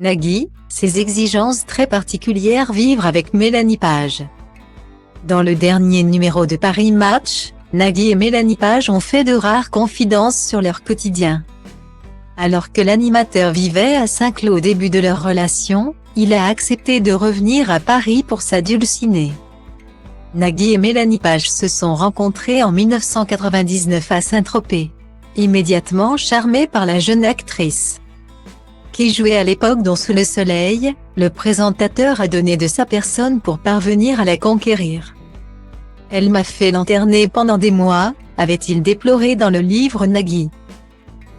Nagui, ses exigences très particulières. Vivre avec Mélanie Page. Dans le dernier numéro de Paris Match, Nagui et Mélanie Page ont fait de rares confidences sur leur quotidien. Alors que l'animateur vivait à Saint-Cloud au début de leur relation, il a accepté de revenir à Paris pour sa dulcinée. Nagui et Mélanie Page se sont rencontrés en 1999 à Saint-Tropez. Immédiatement charmé par la jeune actrice qui jouait à l'époque dans Sous le soleil, le présentateur a donné de sa personne pour parvenir à la conquérir. « Elle m'a fait lanterner pendant des mois », avait-il déploré dans le livre Nagui.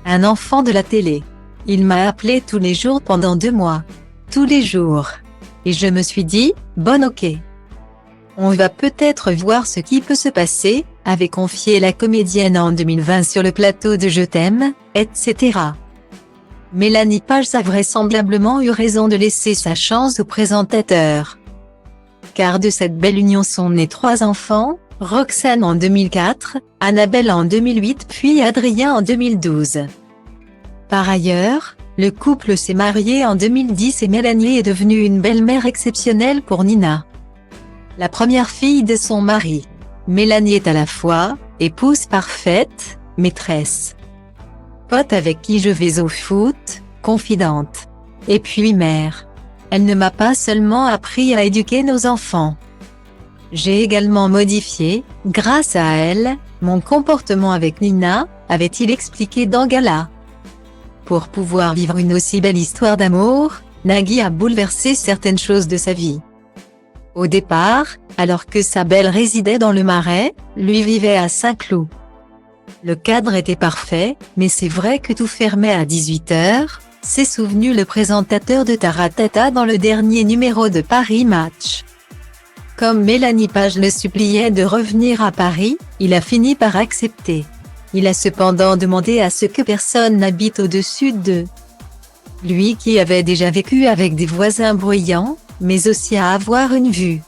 Un enfant de la télé. Il m'a appelé tous les jours pendant 2 mois. Tous les jours. Et je me suis dit, bon ok. On va peut-être voir ce qui peut se passer, avait confié la comédienne en 2020 sur le plateau de Je t'aime, etc. Mélanie Page a vraisemblablement eu raison de laisser sa chance au présentateur. Car de cette belle union sont nés 3 enfants, Roxane en 2004, Annabelle en 2008 puis Adrien en 2012. Par ailleurs, le couple s'est marié en 2010 et Mélanie est devenue une belle-mère exceptionnelle pour Nina, la première fille de son mari. Mélanie est à la fois épouse parfaite, maîtresse, pote avec qui je vais au foot, confidente, et puis mère. Elle ne m'a pas seulement appris à éduquer nos enfants. J'ai également modifié, grâce à elle, mon comportement avec Nina, avait-il expliqué dans Gala. Pour pouvoir vivre une aussi belle histoire d'amour, Nagui a bouleversé certaines choses de sa vie. Au départ, alors que sa belle résidait dans le Marais, lui vivait à Saint-Cloud. Le cadre était parfait, mais c'est vrai que tout fermait à 18h, s'est souvenu le présentateur de Taratata dans le dernier numéro de Paris Match. Comme Mélanie Page le suppliait de revenir à Paris, il a fini par accepter. Il a cependant demandé à ce que personne n'habite au-dessus d'eux. Lui qui avait déjà vécu avec des voisins bruyants, mais aussi à avoir une vue.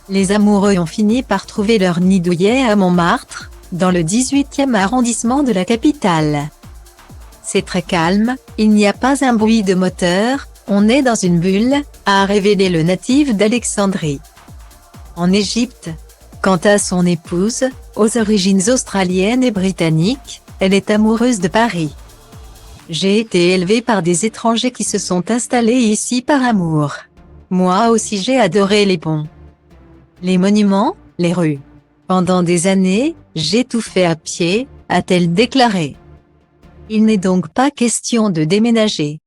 Les amoureux ont fini par trouver leur nid douillet à Montmartre, dans le 18e arrondissement de la capitale. C'est très calme, il n'y a pas un bruit de moteur, on est dans une bulle, a révélé le natif d'Alexandrie, en Égypte. Quant à son épouse, aux origines australiennes et britanniques, elle est amoureuse de Paris. J'ai été élevée par des étrangers qui se sont installés ici par amour. Moi aussi j'ai adoré les ponts, les monuments, les rues. Pendant des années, j'ai tout fait à pied, a-t-elle déclaré. Il n'est donc pas question de déménager.